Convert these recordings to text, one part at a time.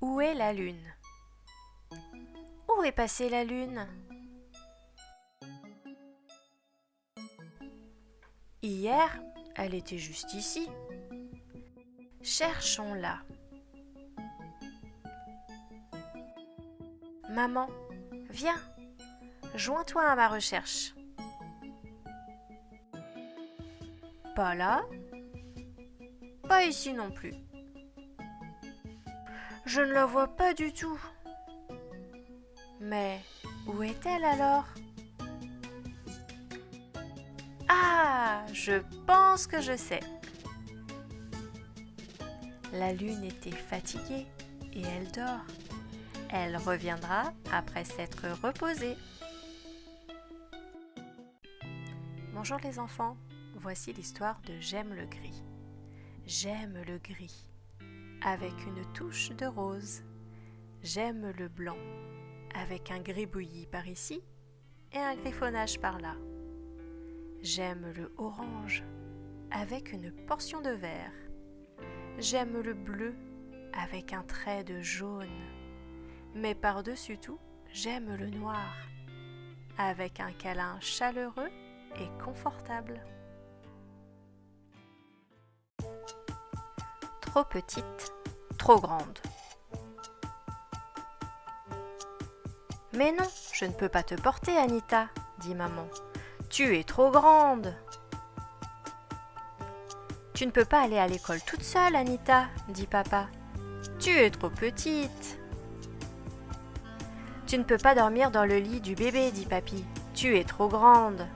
Où est la lune? Où est passée la lune? Hier, elle était juste ici. Cherchons-la. Maman, viens, joins-toi à ma recherche. Pas là, pas ici non plus. Je ne la vois pas du tout. Mais où est-elle alors? Ah, je pense que je sais. La lune était fatiguée et elle dort. Elle reviendra après s'être reposée. Bonjour les enfants, voici l'histoire de J'aime le gris. J'aime le gris, avec une touche de rose. J'aime le blanc, avec un gris bouilli par ici et un griffonnage par là. J'aime le orange, avec une portion de vert. J'aime le bleu, avec un trait de jaune. Mais par-dessus tout, j'aime le noir, avec un câlin chaleureux et confortable. Trop petite, trop grande. Mais non, je ne peux pas te porter, Anita, dit maman. Tu es trop grande. Tu ne peux pas aller à l'école toute seule, Anita, dit papa. Tu es trop petite. Tu ne peux pas dormir dans le lit du bébé, dit papy. Tu es trop grande.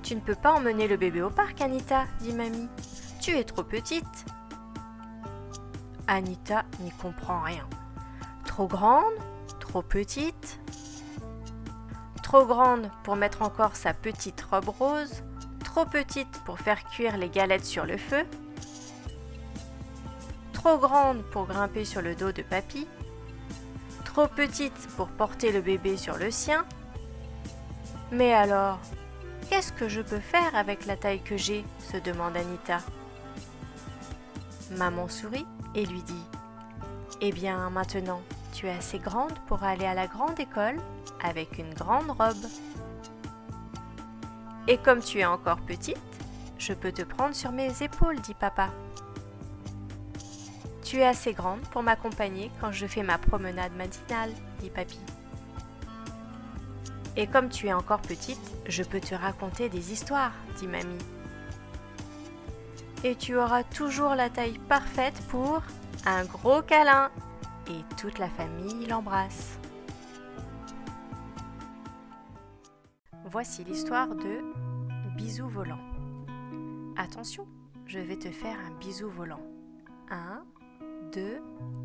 Tu ne peux pas emmener le bébé au parc, Anita, dit mamie. Tu es trop petite. Anita n'y comprend rien. Trop grande, trop petite. Trop grande pour mettre encore sa petite robe rose. Trop petite pour faire cuire les galettes sur le feu. Trop grande pour grimper sur le dos de papy. Trop petite pour porter le bébé sur le sien. Mais alors, qu'est-ce que je peux faire avec la taille que j'ai? Se demande Anita. Maman sourit et lui dit: Eh bien, maintenant, tu es assez grande pour aller à la grande école avec une grande robe. Et comme tu es encore petite, je peux te prendre sur mes épaules, dit papa. Tu es assez grande pour m'accompagner quand je fais ma promenade matinale, dit papy. Et comme tu es encore petite, je peux te raconter des histoires, dit mamie. Et tu auras toujours la taille parfaite pour un gros câlin. Et toute la famille l'embrasse. Voici l'histoire de Bisou volant. Attention, je vais te faire un bisou volant. 1, 2,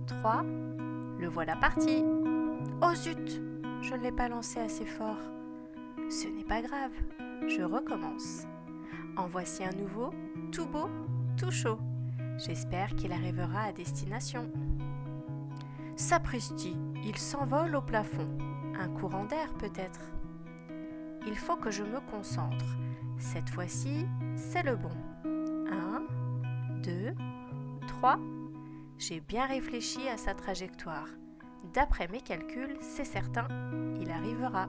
3, le voilà parti. Oh zut, je ne l'ai pas lancé assez fort. Ce n'est pas grave, je recommence. En voici un nouveau, tout beau, tout chaud. J'espère qu'il arrivera à destination. Sapristi, il s'envole au plafond. Un courant d'air peut-être. Il faut que je me concentre. Cette fois-ci, c'est le bon. 1, 2, 3. J'ai bien réfléchi à sa trajectoire. D'après mes calculs, c'est certain, il arrivera.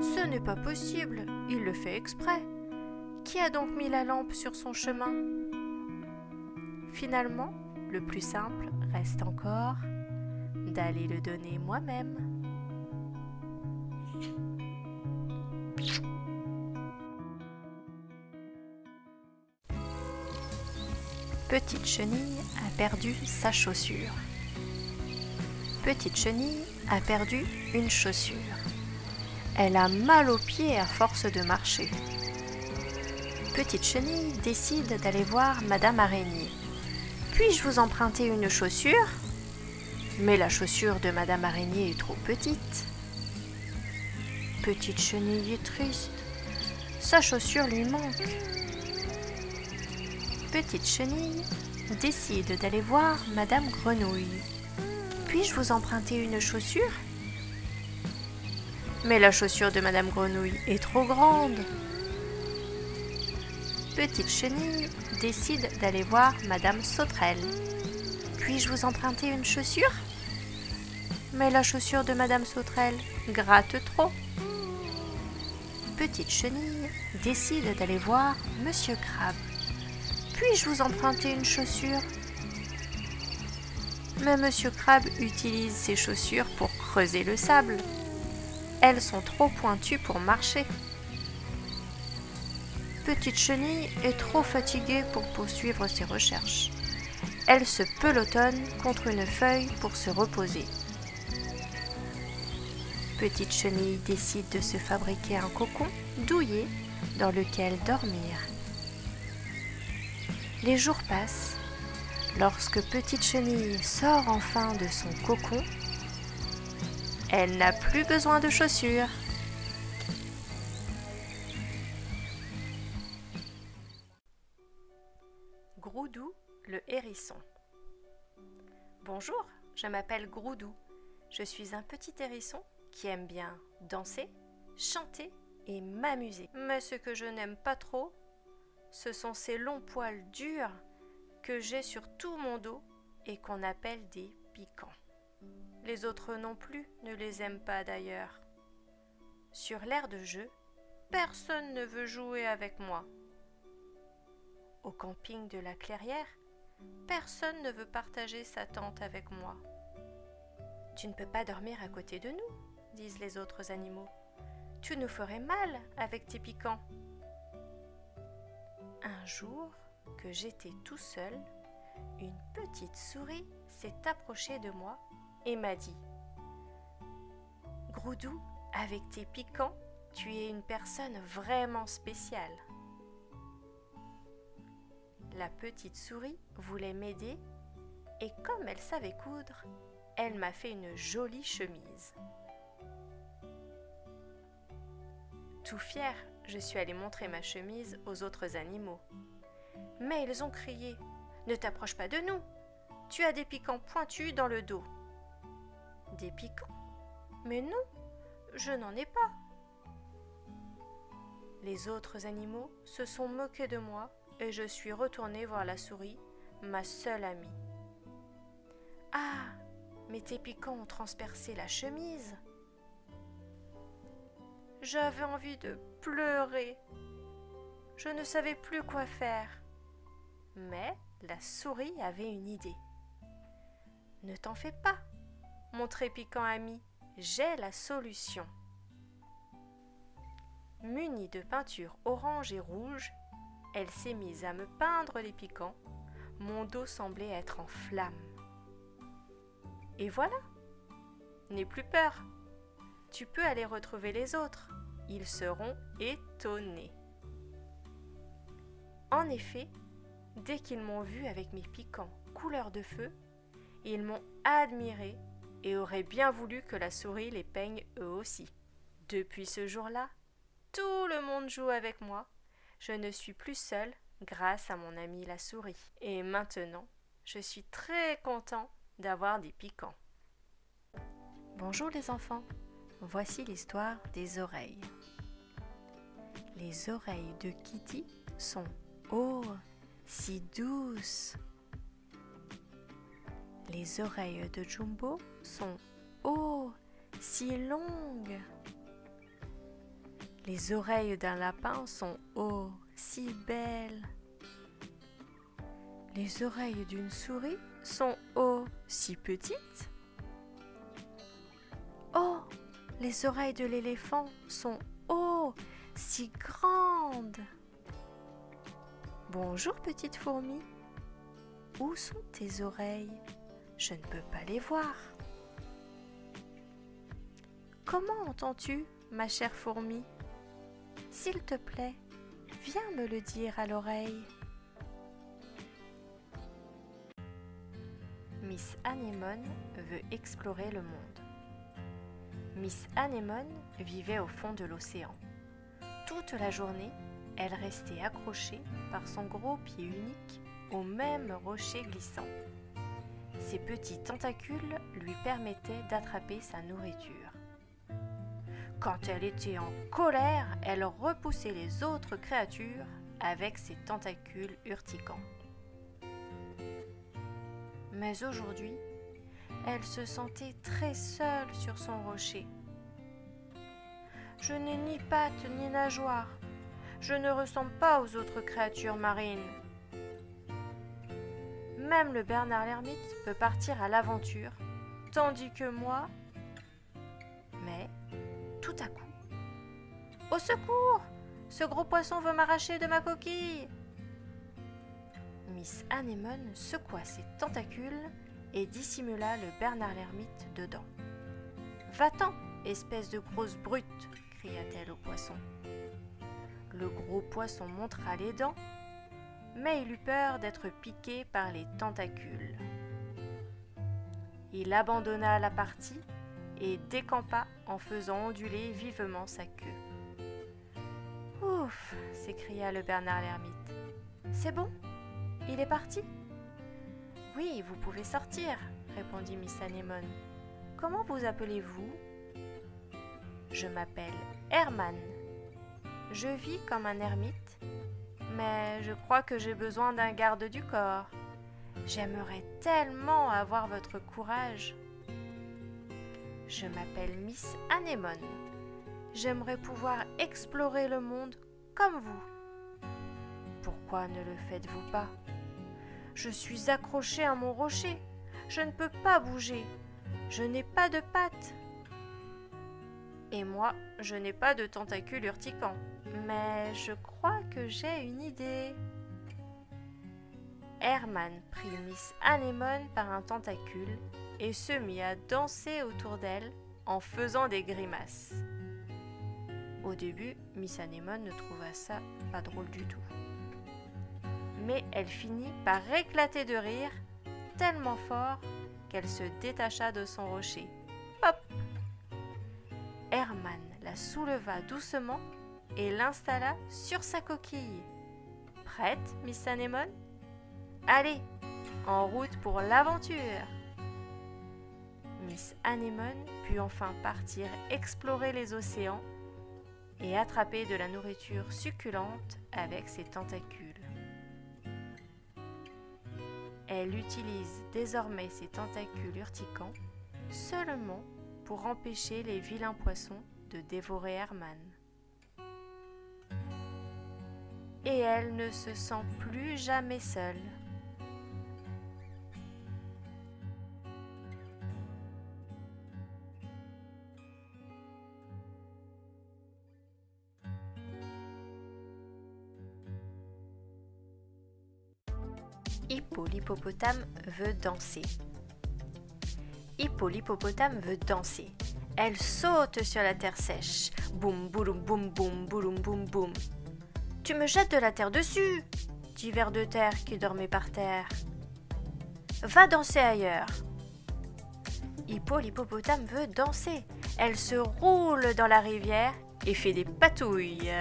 Ce n'est pas possible, il le fait exprès. Qui a donc mis la lampe sur son chemin? Finalement, le plus simple reste encore d'aller le donner moi-même. Petite Chenille a perdu sa chaussure. Petite Chenille a perdu une chaussure. Elle a mal aux pieds à force de marcher. Petite Chenille décide d'aller voir Madame Araignée. Puis-je vous emprunter une chaussure? Mais la chaussure de Madame Araignée est trop petite. Petite Chenille est triste. Sa chaussure lui manque. Petite Chenille décide d'aller voir Madame Grenouille. Puis-je vous emprunter une chaussure? Mais la chaussure de Madame Grenouille est trop grande. Petite Chenille décide d'aller voir Madame Sauterelle. Puis-je vous emprunter une chaussure ? Mais la chaussure de Madame Sauterelle gratte trop. Petite Chenille décide d'aller voir Monsieur Crabe. Puis-je vous emprunter une chaussure ? Mais Monsieur Crabe utilise ses chaussures pour creuser le sable. Elles sont trop pointues pour marcher. Petite Chenille est trop fatiguée pour poursuivre ses recherches. Elle se pelotonne contre une feuille pour se reposer. Petite Chenille décide de se fabriquer un cocon douillet dans lequel dormir. Les jours passent. Lorsque Petite Chenille sort enfin de son cocon, elle n'a plus besoin de chaussures. Groudou, le hérisson. Bonjour, je m'appelle Groudou. Je suis un petit hérisson qui aime bien danser, chanter et m'amuser. Mais ce que je n'aime pas trop, ce sont ces longs poils durs que j'ai sur tout mon dos et qu'on appelle des piquants. Les autres non plus ne les aiment pas d'ailleurs. Sur l'aire de jeu, personne ne veut jouer avec moi. Au camping de la Clairière, personne ne veut partager sa tente avec moi. Tu ne peux pas dormir à côté de nous, disent les autres animaux. Tu nous ferais mal avec tes piquants. Un jour que j'étais tout seul, une petite souris s'est approchée de moi et m'a dit « Groudou, avec tes piquants, tu es une personne vraiment spéciale. » La petite souris voulait m'aider et comme elle savait coudre, elle m'a fait une jolie chemise. Tout fière, je suis allée montrer ma chemise aux autres animaux. Mais ils ont crié « Ne t'approche pas de nous! Tu as des piquants pointus dans le dos. » Des piquants ? Mais non, je n'en ai pas. Les autres animaux se sont moqués de moi et je suis retournée voir la souris, ma seule amie. « Ah, mais tes piquants ont transpercé la chemise !» J'avais envie de pleurer. Je ne savais plus quoi faire. Mais la souris avait une idée. « Ne t'en fais pas, mon très piquant ami, j'ai la solution. » Munie de peinture orange et rouge, elle s'est mise à me peindre les piquants. Mon dos semblait être en flammes. Et voilà, n'aie plus peur. Tu peux aller retrouver les autres. Ils seront étonnés. En effet, dès qu'ils m'ont vue avec mes piquants couleur de feu, ils m'ont admirée et auraient bien voulu que la souris les peigne eux aussi. Depuis ce jour-là, tout le monde joue avec moi. Je ne suis plus seule grâce à mon amie la souris. Et maintenant, je suis très content d'avoir des piquants. Bonjour les enfants, voici l'histoire des oreilles. Les oreilles de Kitty sont oh, si douces. Les oreilles de Jumbo sont oh, si longues. Les oreilles d'un lapin sont oh, si belles. Les oreilles d'une souris sont oh, si petites. Oh, les oreilles de l'éléphant sont oh, si grandes. Bonjour petite fourmi. Où sont tes oreilles ? Je ne peux pas les voir. Comment entends-tu, ma chère fourmi ? S'il te plaît, viens me le dire à l'oreille. Miss Anémone veut explorer le monde. Miss Anémone vivait au fond de l'océan. Toute la journée, elle restait accrochée par son gros pied unique au même rocher glissant. Ses petits tentacules lui permettaient d'attraper sa nourriture. Quand elle était en colère, elle repoussait les autres créatures avec ses tentacules urticants. Mais aujourd'hui, elle se sentait très seule sur son rocher. « Je n'ai ni pattes ni nageoires. Je ne ressemble pas aux autres créatures marines. » Même le Bernard l'ermite peut partir à l'aventure, tandis que moi... Mais, tout à coup... « Au secours! Ce gros poisson veut m'arracher de ma coquille !» Miss Anémone secoua ses tentacules et dissimula le Bernard l'ermite dedans. « Va-t'en, espèce de grosse brute !» cria-t-elle au poisson. Le gros poisson montra les dents, mais il eut peur d'être piqué par les tentacules. Il abandonna la partie et décampa en faisant onduler vivement sa queue. « Ouf !» s'écria le Bernard l'ermite. « C'est bon ? Il est parti ? » « Oui, vous pouvez sortir, » répondit Miss Anémone. « Comment vous appelez-vous ? » ?»« Je m'appelle Herman. Je vis comme un ermite, mais je crois que j'ai besoin d'un garde du corps. J'aimerais tellement avoir votre courage. »« Je m'appelle Miss Anémone. J'aimerais pouvoir explorer le monde comme vous. »« Pourquoi ne le faites-vous pas ? Je suis accrochée à mon rocher. Je ne peux pas bouger. Je n'ai pas de pattes. Et moi, je n'ai pas de tentacules urticants. Mais je crois que j'ai une idée. » Herman prit Miss Anémone par un tentacule et se mit à danser autour d'elle en faisant des grimaces. Au début, Miss Anémone ne trouva ça pas drôle du tout. Mais elle finit par éclater de rire tellement fort qu'elle se détacha de son rocher. Pop ! Herman la souleva doucement et l'installa sur sa coquille. « Prête, Miss Anémone ? Allez, en route pour l'aventure !» Miss Anémone put enfin partir explorer les océans et attraper de la nourriture succulente avec ses tentacules. Elle utilise désormais ses tentacules urticants seulement pour empêcher les vilains poissons de dévorer Herman. Et elle ne se sent plus jamais seule. Hippo l'hippopotame veut danser. Hippo l'hippopotame veut danser. Elle saute sur la terre sèche. Boum, bouloum, boum, boum, bouloum, boum, boum. « Tu me jettes de la terre dessus !» dit Ver de Terre qui dormait par terre. « Va danser ailleurs !» Hippo l'hippopotame veut danser. Elle se roule dans la rivière et fait des patouilles.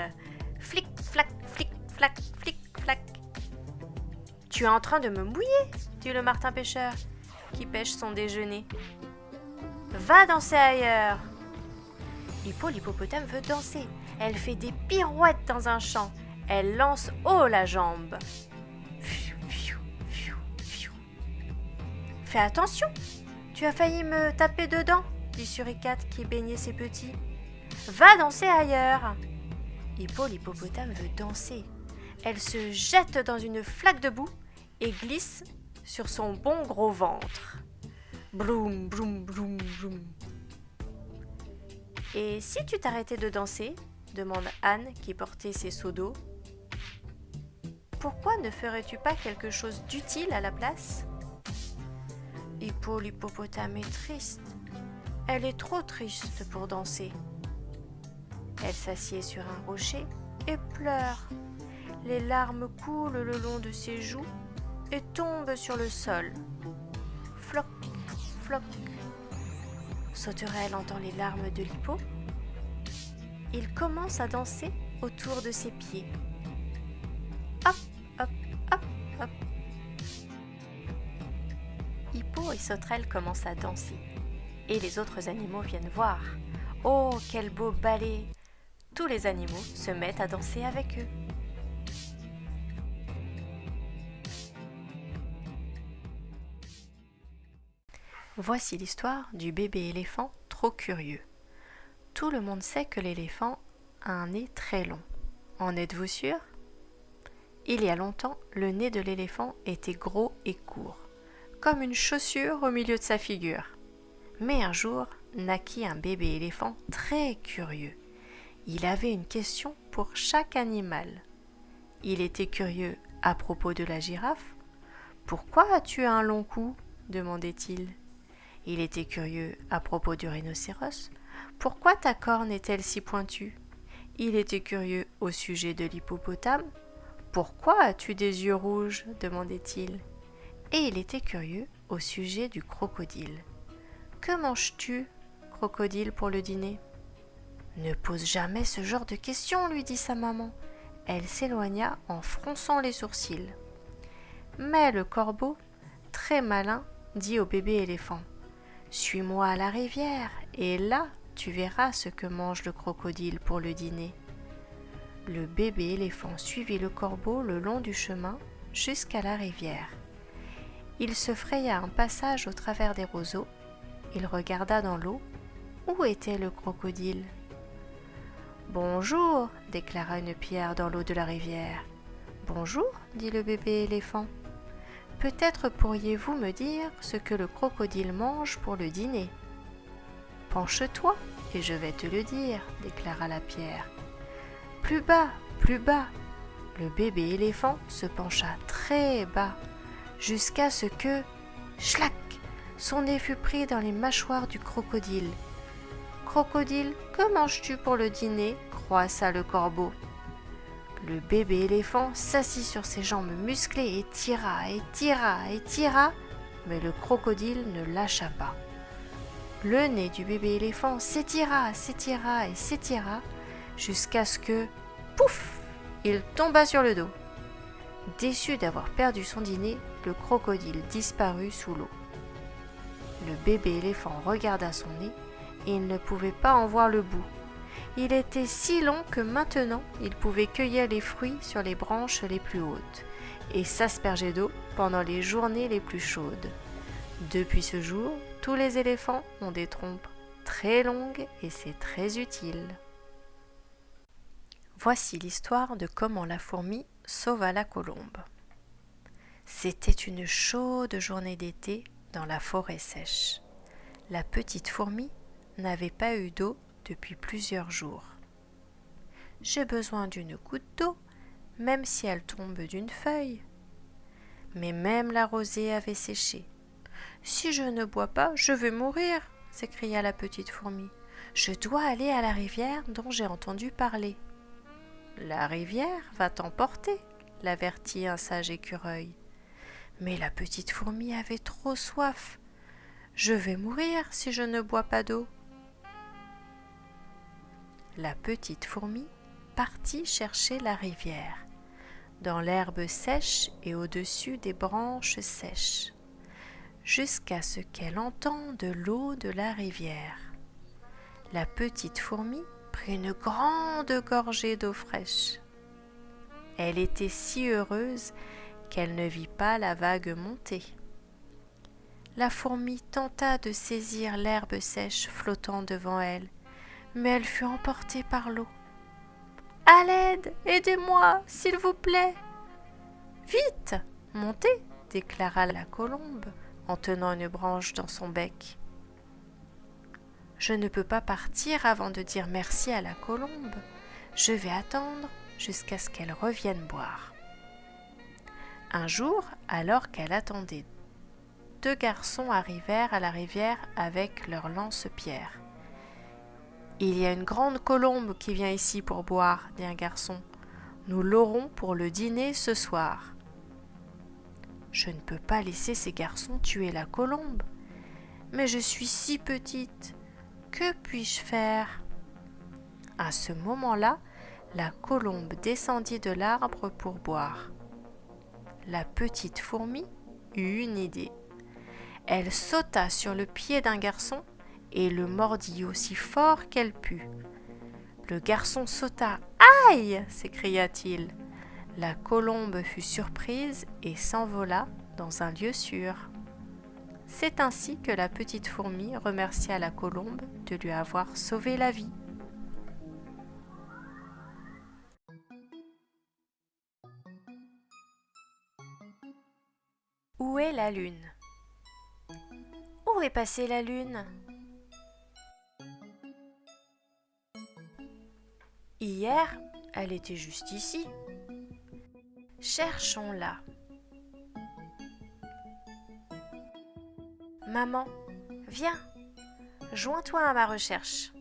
Flic, flac, flic, flac, flic, flac. « Tu es en train de me mouiller !» dit le martin pêcheur qui pêche son déjeuner. « Va danser ailleurs !» Hippo l'hippopotame veut danser. Elle fait des pirouettes dans un champ. Elle lance haut la jambe. « Fais attention, tu as failli me taper dedans !» dit Suricate qui baignait ses petits. « Va danser ailleurs !» Hippo l'hippopotame veut danser. Elle se jette dans une flaque de boue et glisse sur son bon gros ventre. Bloum, bloum, bloum, bloum. « Et si tu t'arrêtais de danser ?» demande Anne qui portait ses seaux d'eau. « Pourquoi ne ferais-tu pas quelque chose d'utile à la place ?» Hippo l'hippopotame est triste. Elle est trop triste pour danser. Elle s'assied sur un rocher et pleure. Les larmes coulent le long de ses joues et tombent sur le sol. Floc, floc. Sauterelle entend les larmes de l'hippo. Il commence à danser autour de ses pieds. Hop, hop, hop, hop. Hippo et Sauterelle commencent à danser. Et les autres animaux viennent voir. Oh, quel beau ballet! Tous les animaux se mettent à danser avec eux. Voici l'histoire du bébé éléphant trop curieux. Tout le monde sait que l'éléphant a un nez très long. En êtes-vous sûr ? Il y a longtemps, le nez de l'éléphant était gros et court, comme une chaussure au milieu de sa figure. Mais un jour, naquit un bébé éléphant très curieux. Il avait une question pour chaque animal. Il était curieux à propos de la girafe. « Pourquoi as-tu un long cou ?» demandait-il. Il était curieux à propos du rhinocéros. « Pourquoi ta corne est-elle si pointue ?» Il était curieux au sujet de l'hippopotame. « Pourquoi as-tu des yeux rouges ?» demandait-il. Et il était curieux au sujet du crocodile. « Que manges-tu, crocodile, pour le dîner ?» « Ne pose jamais ce genre de questions, lui dit sa maman. Elle s'éloigna en fronçant les sourcils. Mais le corbeau, très malin, dit au bébé éléphant : « Suis-moi à la rivière, et là, tu verras ce que mange le crocodile pour le dîner. » Le bébé éléphant suivit le corbeau le long du chemin jusqu'à la rivière. Il se fraya un passage au travers des roseaux. Il regarda dans l'eau. Où était le crocodile ? « Bonjour !» déclara une pierre dans l'eau de la rivière. « Bonjour !» dit le bébé éléphant. « Peut-être pourriez-vous me dire ce que le crocodile mange pour le dîner ?»« Penche-toi et je vais te le dire, » déclara la pierre. « Plus bas, plus bas !» Le bébé éléphant se pencha très bas, jusqu'à ce que, schlac, son nez fut pris dans les mâchoires du crocodile. « Crocodile, que manges-tu pour le dîner ?» croissa le corbeau. Le bébé éléphant s'assit sur ses jambes musclées et tira, et tira, et tira, mais le crocodile ne lâcha pas. Le nez du bébé éléphant s'étira, s'étira et s'étira, jusqu'à ce que, pouf, il tomba sur le dos. Déçu d'avoir perdu son dîner, le crocodile disparut sous l'eau. Le bébé éléphant regarda son nez et il ne pouvait pas en voir le bout. Il était si long que maintenant il pouvait cueillir les fruits sur les branches les plus hautes et s'asperger d'eau pendant les journées les plus chaudes. Depuis ce jour, tous les éléphants ont des trompes très longues et c'est très utile. Voici l'histoire de comment la fourmi sauva la colombe. C'était une chaude journée d'été dans la forêt sèche. La petite fourmi n'avait pas eu d'eau depuis plusieurs jours. « J'ai besoin d'une goutte d'eau, même si elle tombe d'une feuille. » Mais même la rosée avait séché. « Si je ne bois pas, je vais mourir !» s'écria la petite fourmi. « Je dois aller à la rivière dont j'ai entendu parler. »« La rivière va t'emporter !» l'avertit un sage écureuil. Mais la petite fourmi avait trop soif. « Je vais mourir si je ne bois pas d'eau !» La petite fourmi partit chercher la rivière, dans l'herbe sèche et au-dessus des branches sèches, jusqu'à ce qu'elle entende l'eau de la rivière. La petite fourmi prit une grande gorgée d'eau fraîche. Elle était si heureuse qu'elle ne vit pas la vague monter. La fourmi tenta de saisir l'herbe sèche flottant devant elle, mais elle fut emportée par l'eau. « À l'aide, aidez-moi, s'il vous plaît !»« Vite, montez !» déclara la colombe en tenant une branche dans son bec. « Je ne peux pas partir avant de dire merci à la colombe. Je vais attendre jusqu'à ce qu'elle revienne boire. » Un jour, alors qu'elle attendait, deux garçons arrivèrent à la rivière avec leurs lance-pierres. « Il y a une grande colombe qui vient ici pour boire, » dit un garçon. « Nous l'aurons pour le dîner ce soir. » « Je ne peux pas laisser ces garçons tuer la colombe. Mais je suis si petite. Que puis-je faire ?» À ce moment-là, la colombe descendit de l'arbre pour boire. La petite fourmi eut une idée. Elle sauta sur le pied d'un garçon et le mordit aussi fort qu'elle put. Le garçon sauta. « Aïe !» s'écria-t-il. La colombe fut surprise et s'envola dans un lieu sûr. C'est ainsi que la petite fourmi remercia la colombe de lui avoir sauvé la vie. Où est la lune? Où est passée la lune? Hier, elle était juste ici. Cherchons-la. Maman, viens, joins-toi à ma recherche.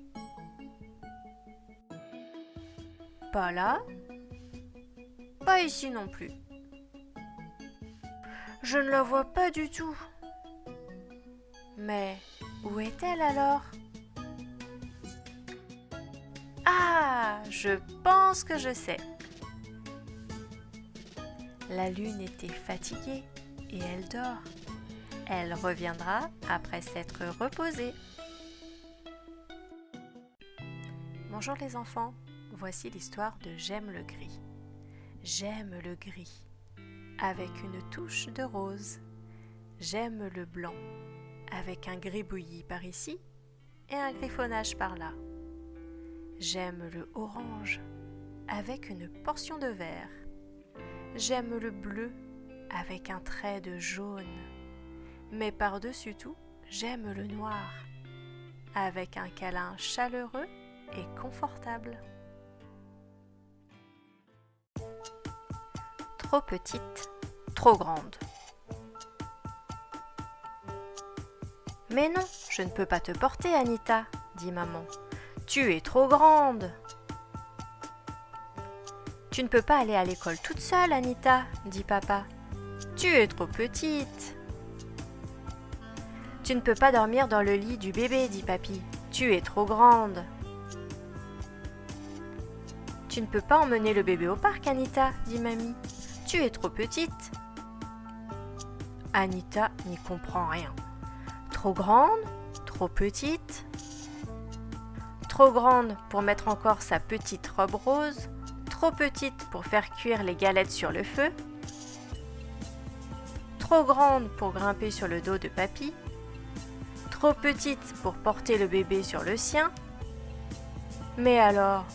Pas là, pas ici non plus. Je ne la vois pas du tout. Mais où est-elle alors? Ah, je pense que je sais. La lune était fatiguée et elle dort. Elle reviendra après s'être reposée. Bonjour les enfants, voici l'histoire de J'aime le gris. J'aime le gris, avec une touche de rose. J'aime le blanc, avec un gris bouilli par ici et un griffonnage par là. J'aime le orange, avec une portion de vert. J'aime le bleu, avec un trait de jaune. Mais par-dessus tout, j'aime le noir, avec un câlin chaleureux et confortable. Trop petite, trop grande. Mais non, je ne peux pas te porter, Anita, dit maman. Tu es trop grande. Tu ne peux pas aller à l'école toute seule, Anita, dit papa. Tu es trop petite. Tu ne peux pas dormir dans le lit du bébé, dit papy. Tu es trop grande. Tu ne peux pas emmener le bébé au parc, Anita, dit mamie. Tu es trop petite. Anita n'y comprend rien. Trop grande, trop petite. Trop grande pour mettre encore sa petite robe rose. Trop petite pour faire cuire les galettes sur le feu. Trop grande pour grimper sur le dos de papy. Trop petite pour porter le bébé sur le sien. Mais alors,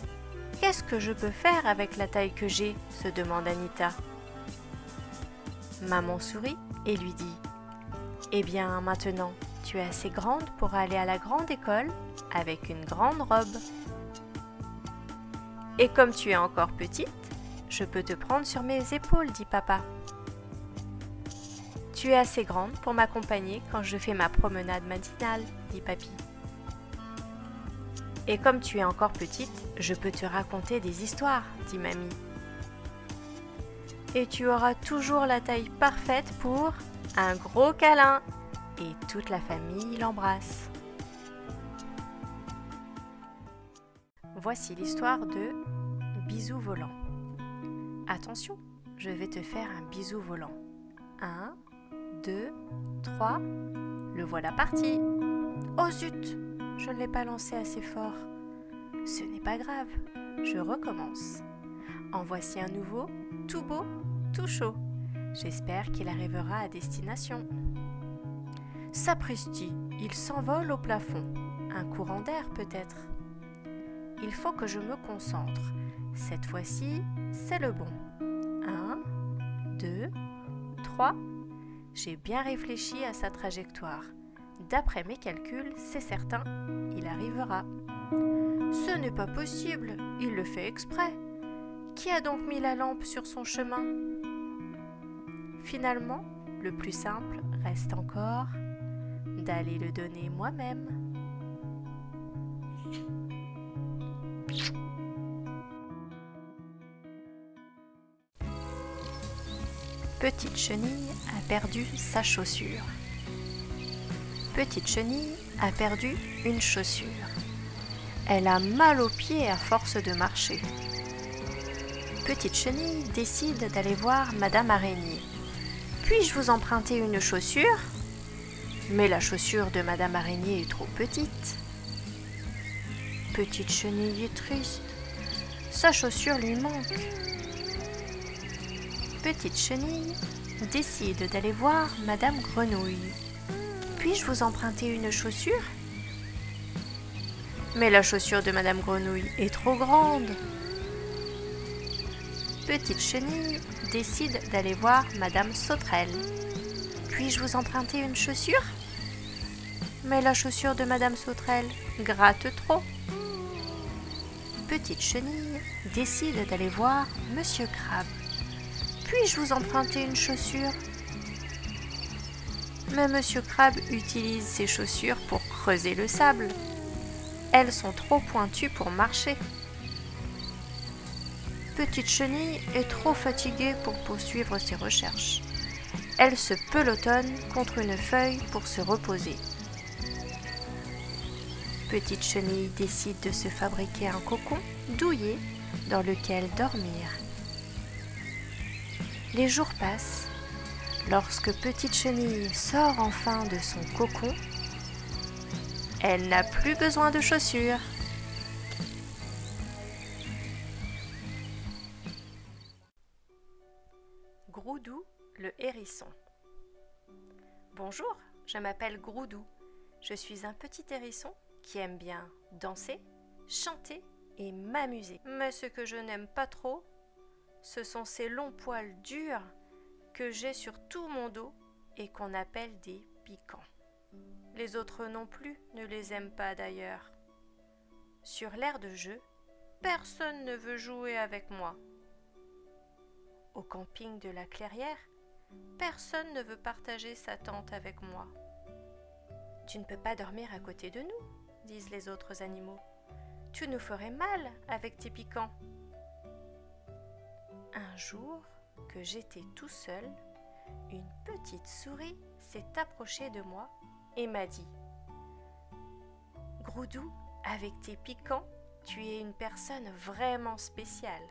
qu'est-ce que je peux faire avec la taille que j'ai ? Se demande Anita. Maman sourit et lui dit : Eh bien, maintenant, tu es assez grande pour aller à la grande école avec une grande robe. Et comme tu es encore petite, je peux te prendre sur mes épaules, dit papa. Tu es assez grande pour m'accompagner quand je fais ma promenade matinale, dit papy. Et comme tu es encore petite, je peux te raconter des histoires, dit mamie. Et tu auras toujours la taille parfaite pour un gros câlin. Et toute la famille l'embrasse. Voici l'histoire de Bisou volant. Attention, je vais te faire un bisou volant. 1, 2, 3, le voilà parti. Oh zut, je ne l'ai pas lancé assez fort. Ce n'est pas grave, je recommence. En voici un nouveau, tout beau, tout chaud. J'espère qu'il arrivera à destination. Sapristi, il s'envole au plafond. Un courant d'air peut-être. Il faut que je me concentre. Cette fois-ci, c'est le bon. 1, 2, 3. J'ai bien réfléchi à sa trajectoire. D'après mes calculs, c'est certain, il arrivera. Ce n'est pas possible, il le fait exprès. Qui a donc mis la lampe sur son chemin ? Finalement, le plus simple reste encore d'aller le donner moi-même. Petite Chenille a perdu sa chaussure. Petite Chenille a perdu une chaussure. Elle a mal aux pieds à force de marcher. Petite Chenille décide d'aller voir Madame Araignée. Puis-je vous emprunter une chaussure ? Mais la chaussure de Madame Araignée est trop petite. Petite Chenille est triste. Sa chaussure lui manque. Petite Chenille décide d'aller voir Madame Grenouille. Puis-je vous emprunter une chaussure ? Mais la chaussure de Madame Grenouille est trop grande. Petite Chenille décide d'aller voir Madame Sauterelle. Puis-je vous emprunter une chaussure ? Mais la chaussure de Madame Sauterelle gratte trop. Petite Chenille décide d'aller voir Monsieur Crabe. Puis-je vous emprunter une chaussure ? Mais Monsieur Crabe utilise ses chaussures pour creuser le sable. Elles sont trop pointues pour marcher. Petite Chenille est trop fatiguée pour poursuivre ses recherches. Elle se pelotonne contre une feuille pour se reposer. Petite Chenille décide de se fabriquer un cocon douillet dans lequel dormir. Les jours passent. Lorsque Petite Chenille sort enfin de son cocon, elle n'a plus besoin de chaussures. Groudou, le hérisson. Bonjour, je m'appelle Groudou. Je suis un petit hérisson qui aime bien danser, chanter et m'amuser. Mais ce que je n'aime pas trop, ce sont ces longs poils durs que j'ai sur tout mon dos et qu'on appelle des piquants. Les autres non plus ne les aiment pas d'ailleurs. Sur l'aire de jeu, personne ne veut jouer avec moi. Au camping de la Clairière, personne ne veut partager sa tente avec moi. Tu ne peux pas dormir à côté de nous, disent les autres animaux. Tu nous ferais mal avec tes piquants. Un jour que j'étais tout seul, une petite souris s'est approchée de moi et m'a dit « Groudou, avec tes piquants, tu es une personne vraiment spéciale. »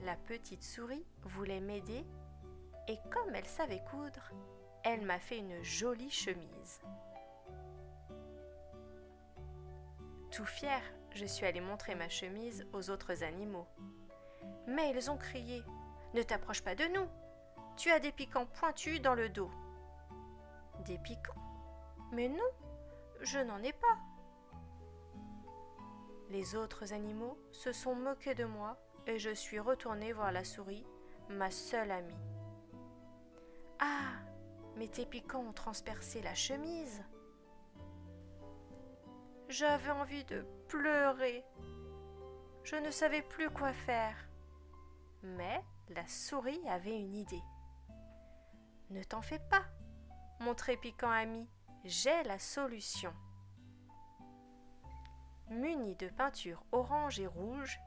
La petite souris voulait m'aider et comme elle savait coudre, elle m'a fait une jolie chemise. Tout fière, je suis allée montrer ma chemise aux autres animaux. Mais ils ont crié « Ne t'approche pas de nous, tu as des piquants pointus dans le dos. » Des piquants ? Mais non, je n'en ai pas. Les autres animaux se sont moqués de moi et je suis retournée voir la souris, ma seule amie. « Ah, mais tes piquants ont transpercé la chemise. » J'avais envie de pleurer. Je ne savais plus quoi faire. Mais la souris avait une idée. « Ne t'en fais pas, mon très piquant ami, j'ai la solution. » Munie de peinture orange et rouge,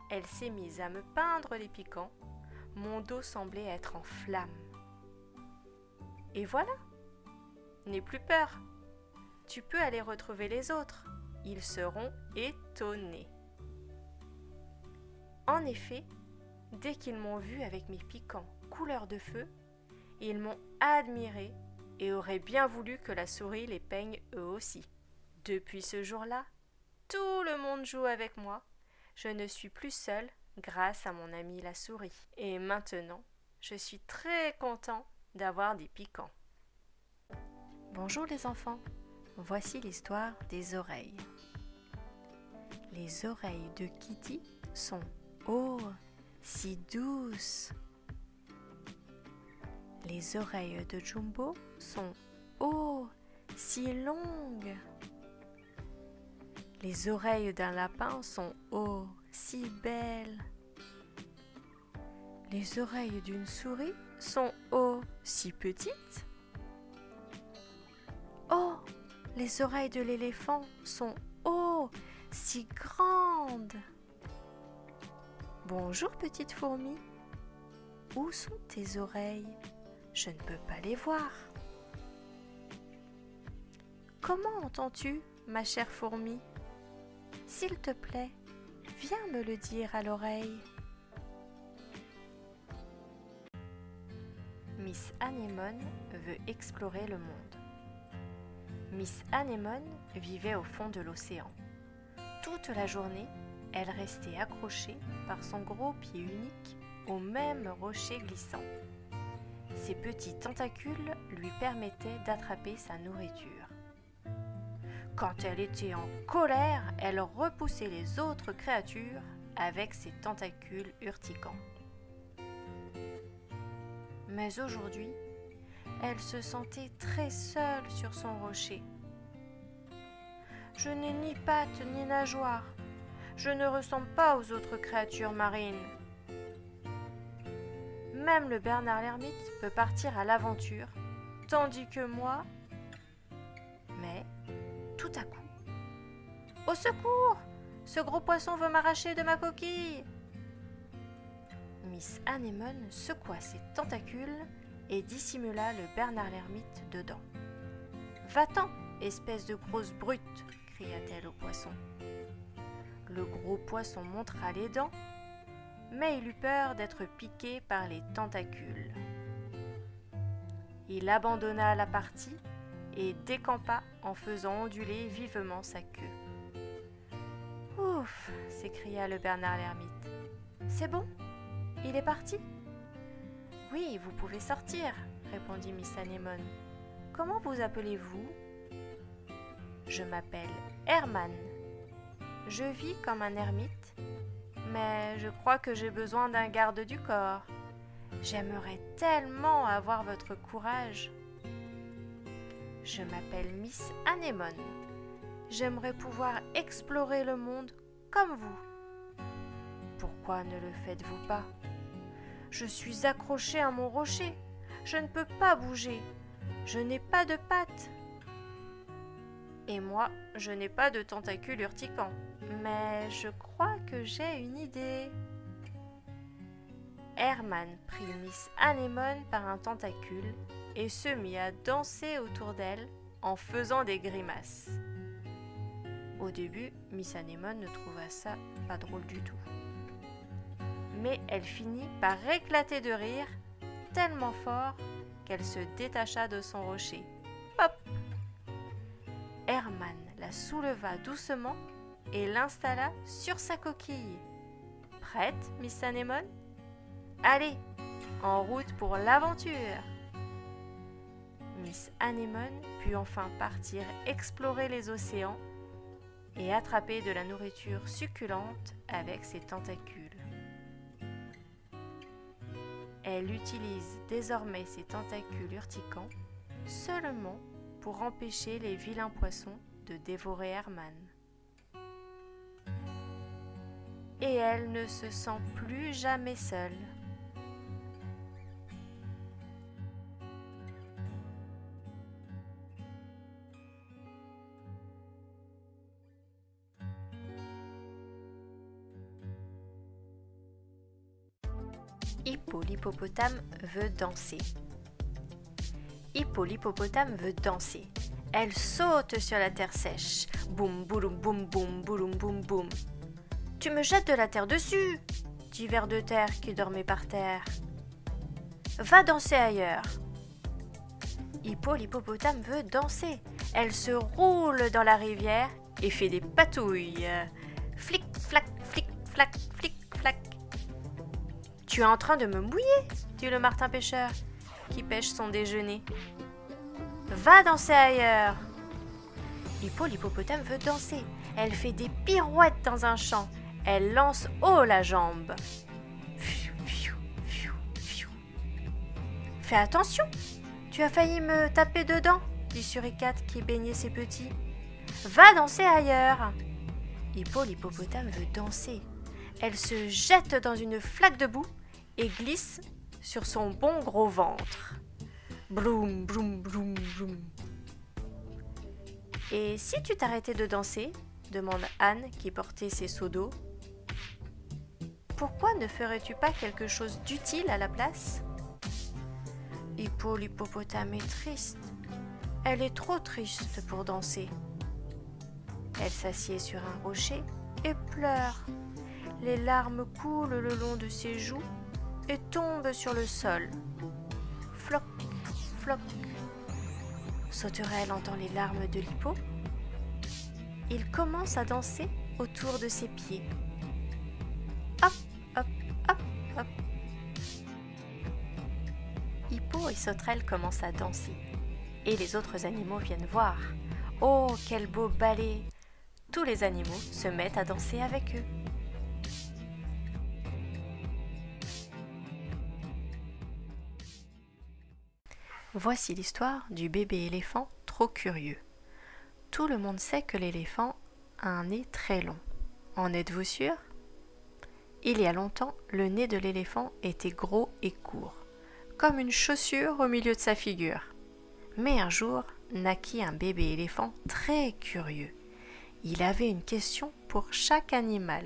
elle s'est mise à me peindre les piquants. Mon dos semblait être en flammes. Et voilà, n'aie plus peur. Tu peux aller retrouver les autres. Ils seront étonnés. En effet, dès qu'ils m'ont vue avec mes piquants couleur de feu, ils m'ont admirée et auraient bien voulu que la souris les peigne eux aussi. Depuis ce jour-là, tout le monde joue avec moi. Je ne suis plus seule grâce à mon amie la souris. Et maintenant, je suis très content d'avoir des piquants. Bonjour les enfants, voici l'histoire des oreilles. Les oreilles de Kitty sont si douces. Les oreilles de Jumbo sont si longues. Les oreilles d'un lapin sont si belles. Les oreilles d'une souris sont si petites. Les oreilles de l'éléphant sont si grandes. Bonjour petite fourmi. Où sont tes oreilles ? Je ne peux pas les voir. Comment entends-tu, ma chère fourmi ? S'il te plaît, viens me le dire à l'oreille. Miss Anémone veut explorer le monde. Miss Anémone vivait au fond de l'océan. Toute la journée, elle restait accrochée par son gros pied unique au même rocher glissant. Ses petits tentacules lui permettaient d'attraper sa nourriture. Quand elle était en colère, elle repoussait les autres créatures avec ses tentacules urticants. Mais aujourd'hui, elle se sentait très seule sur son rocher. « Je n'ai ni pattes ni nageoires. Je ne ressemble pas aux autres créatures marines. » Même le Bernard l'ermite peut partir à l'aventure, tandis que moi... Mais, tout à coup... « Au secours! Ce gros poisson veut m'arracher de ma coquille !» Miss Anémone secoua ses tentacules et dissimula le Bernard l'ermite dedans. « Va-t'en, espèce de grosse brute !» cria-t-elle au poisson. Le gros poisson montra les dents, mais il eut peur d'être piqué par les tentacules. Il abandonna la partie et décampa en faisant onduler vivement sa queue. « Ouf !» s'écria le Bernard l'ermite. « C'est bon ? Il est parti ? » « Oui, vous pouvez sortir, » répondit Miss Anémone. « Comment vous appelez-vous ? » « Je m'appelle Herman. Je vis comme un ermite, mais je crois que j'ai besoin d'un garde du corps. J'aimerais tellement avoir votre courage. » « Je m'appelle Miss Anémone. J'aimerais pouvoir explorer le monde comme vous. » « Pourquoi ne le faites-vous pas ? Je suis accrochée à mon rocher. Je ne peux pas bouger. Je n'ai pas de pattes. Et moi, je n'ai pas de tentacules urticants. Mais je crois que j'ai une idée. Herman prit Miss Anémone par un tentacule et se mit à danser autour d'elle en faisant des grimaces. Au début, Miss Anémone ne trouva ça pas drôle du tout. Mais elle finit par éclater de rire tellement fort qu'elle se détacha de son rocher. Hop ! Herman la souleva doucement et l'installa sur sa coquille. « Prête, Miss Anémone ? Allez, en route pour l'aventure !» Miss Anémone put enfin partir explorer les océans et attraper de la nourriture succulente avec ses tentacules. Elle utilise désormais ses tentacules urticants seulement pour empêcher les vilains poissons de dévorer Herman. Et elle ne se sent plus jamais seule. Hippo l'hippopotame veut danser. Hippo l'hippopotame veut danser. Elle saute sur la terre sèche. Boum, boum, boum, boum, boum, boum, boum. « Tu me jettes de la terre dessus !» dit Ver de Terre qui dormait par terre. « Va danser ailleurs !» Hippo l'hippopotame veut danser. Elle se roule dans la rivière et fait des patouilles. Flic, flac, flic, flac, flic, flac. « Tu es en train de me mouiller !» dit le martin pêcheur qui pêche son déjeuner. « Va danser ailleurs !» Hippo l'hippopotame veut danser. Elle fait des pirouettes dans un champ. Elle lance haut la jambe. « Fais attention, tu as failli me taper dedans !» dit Suricate qui baignait ses petits. « Va danser ailleurs !» Hippo l'hippopotame veut danser. Elle se jette dans une flaque de boue et glisse sur son bon gros ventre. Bloum, bloum, bloum, bloum. « Et si tu t'arrêtais de danser ?» demande Anne qui portait ses seaux d'eau. « Pourquoi ne ferais-tu pas quelque chose d'utile à la place ?» Hippo l'hippopotame est triste. Elle est trop triste pour danser. Elle s'assied sur un rocher et pleure. Les larmes coulent le long de ses joues et tombent sur le sol. Floc, floc. Sauterelle entend les larmes de l'hippo. Il commence à danser autour de ses pieds. Hop, hop, hop, hop. Hippo corbeau et sauterelle commencent à danser. Et les autres animaux viennent voir. Oh, quel beau ballet! Tous les animaux se mettent à danser avec eux. Voici l'histoire du bébé éléphant trop curieux. Tout le monde sait que l'éléphant a un nez très long. En êtes-vous sûr? Il y a longtemps, le nez de l'éléphant était gros et court, comme une chaussure au milieu de sa figure. Mais un jour, naquit un bébé éléphant très curieux. Il avait une question pour chaque animal.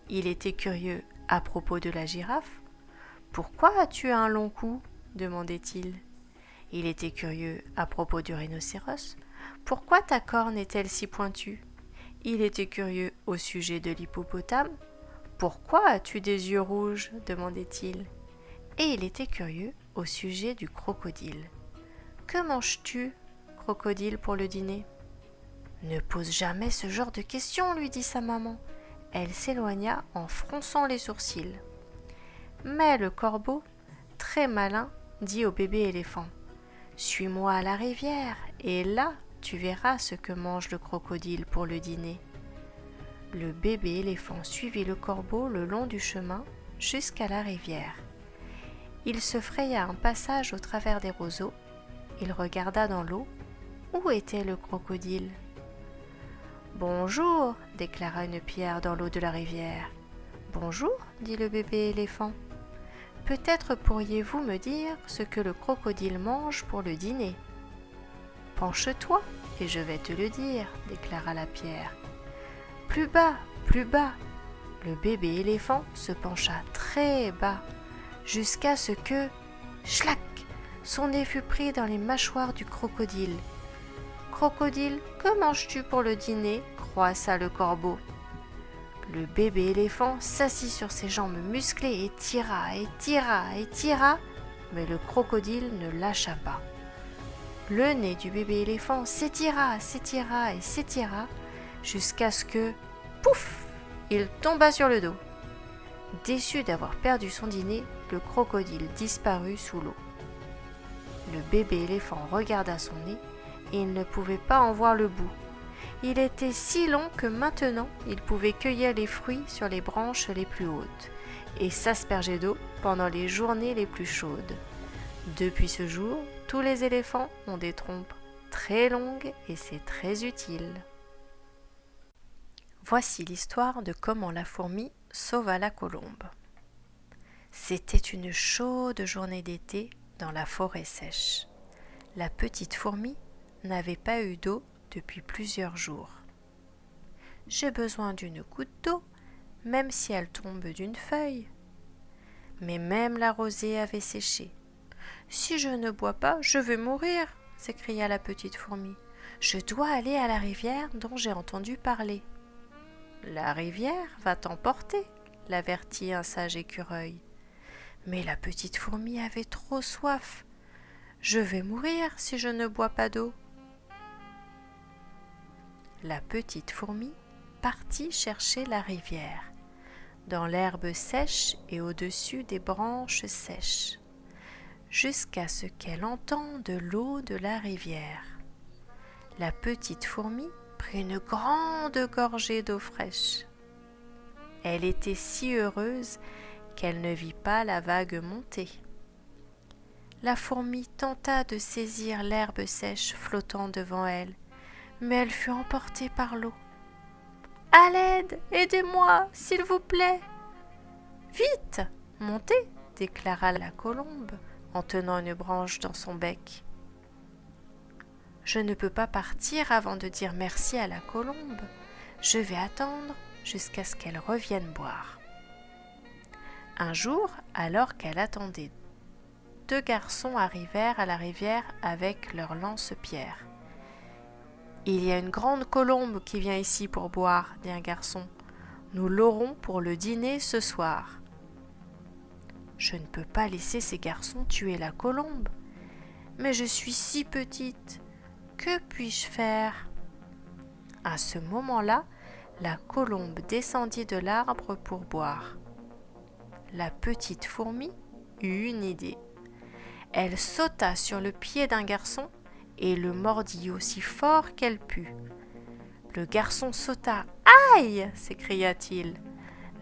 Il était curieux à propos de la girafe. « Pourquoi as-tu un long cou ?» demandait-il. Il était curieux à propos du rhinocéros. « Pourquoi ta corne est-elle si pointue ?» Il était curieux au sujet de l'hippopotame. « Pourquoi as-tu des yeux rouges ?» demandait-il. Et il était curieux au sujet du crocodile. « Que manges-tu, crocodile, pour le dîner ?» « Ne pose jamais ce genre de questions, lui dit sa maman. Elle s'éloigna en fronçant les sourcils. Mais le corbeau, très malin, dit au bébé éléphant: « Suis-moi à la rivière, et là, tu verras ce que mange le crocodile pour le dîner. » Le bébé éléphant suivit le corbeau le long du chemin jusqu'à la rivière. Il se fraya un passage au travers des roseaux. Il regarda dans l'eau. Où était le crocodile ? « Bonjour !» déclara une pierre dans l'eau de la rivière. « Bonjour !» dit le bébé éléphant. « Peut-être pourriez-vous me dire ce que le crocodile mange pour le dîner ?»« Penche-toi et je vais te le dire, » déclara la pierre. « Plus bas, plus bas !» Le bébé éléphant se pencha très bas, jusqu'à ce que, schlac, son nez fut pris dans les mâchoires du crocodile. « Crocodile, que manges-tu pour le dîner ?» croissa le corbeau. Le bébé éléphant s'assit sur ses jambes musclées et tira, et tira, et tira, mais le crocodile ne lâcha pas. Le nez du bébé éléphant s'étira, s'étira et s'étira, jusqu'à ce que, pouf, il tomba sur le dos. Déçu d'avoir perdu son dîner, le crocodile disparut sous l'eau. Le bébé éléphant regarda son nez et il ne pouvait pas en voir le bout. Il était si long que maintenant il pouvait cueillir les fruits sur les branches les plus hautes et s'asperger d'eau pendant les journées les plus chaudes. Depuis ce jour, tous les éléphants ont des trompes très longues et c'est très utile. Voici l'histoire de comment la fourmi sauva la colombe. C'était une chaude journée d'été dans la forêt sèche. La petite fourmi n'avait pas eu d'eau depuis plusieurs jours. « J'ai besoin d'une goutte d'eau, même si elle tombe d'une feuille. » Mais même la rosée avait séché. « Si je ne bois pas, je vais mourir !» s'écria la petite fourmi. « Je dois aller à la rivière dont j'ai entendu parler. »« La rivière va t'emporter !» l'avertit un sage écureuil. Mais la petite fourmi avait trop soif. « Je vais mourir si je ne bois pas d'eau. » La petite fourmi partit chercher la rivière, dans l'herbe sèche et au-dessus des branches sèches, jusqu'à ce qu'elle entende l'eau de la rivière. La petite fourmi prit une grande gorgée d'eau fraîche. Elle était si heureuse qu'elle ne vit pas la vague monter. La fourmi tenta de saisir l'herbe sèche flottant devant elle, mais elle fut emportée par l'eau. « À l'aide, aidez-moi, s'il vous plaît !»« Vite, montez !» déclara la colombe en tenant une branche dans son bec. « Je ne peux pas partir avant de dire merci à la colombe. Je vais attendre jusqu'à ce qu'elle revienne boire. » Un jour, alors qu'elle attendait, 2 garçons arrivèrent à la rivière avec leurs lance-pierres. « Il y a une grande colombe qui vient ici pour boire, » dit un garçon. « Nous l'aurons pour le dîner ce soir. » « Je ne peux pas laisser ces garçons tuer la colombe. Mais je suis si petite. Que puis-je faire ?» À ce moment-là, la colombe descendit de l'arbre pour boire. La petite fourmi eut une idée. Elle sauta sur le pied d'un garçon et le mordit aussi fort qu'elle put. Le garçon sauta. « Aïe !» s'écria-t-il.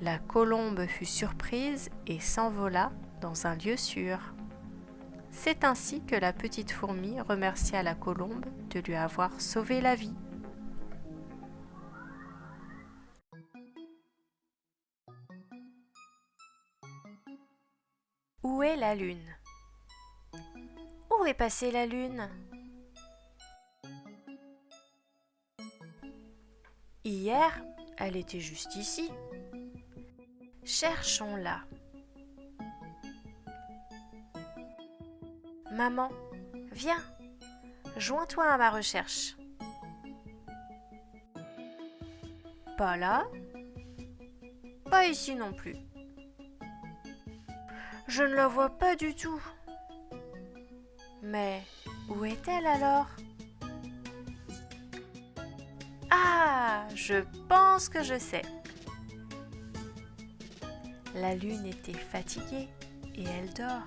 La colombe fut surprise et s'envola dans un lieu sûr. C'est ainsi que la petite fourmi remercia la colombe de lui avoir sauvé la vie. Où est la lune ? Où est passée la lune ? Hier, elle était juste ici. Cherchons-la. Maman, viens, joins-toi à ma recherche. Pas là, pas ici non plus. Je ne la vois pas du tout. Mais où est-elle alors ? Ah, je pense que je sais. La lune était fatiguée et elle dort.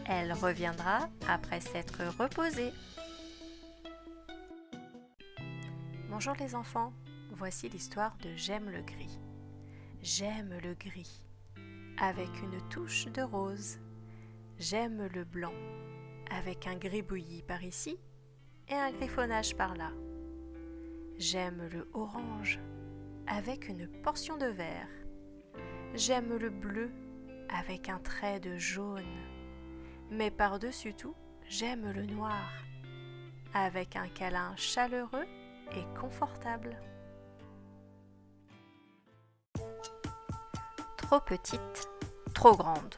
Elle reviendra après s'être reposée. Bonjour les enfants, voici l'histoire de J'aime le gris. J'aime le gris, avec une touche de rose. J'aime le blanc, avec un gris bouilli par ici et un griffonnage par là. J'aime le orange, avec une portion de vert. J'aime le bleu, avec un trait de jaune. Mais par-dessus tout, j'aime le noir, avec un câlin chaleureux et confortable. Trop petite, trop grande.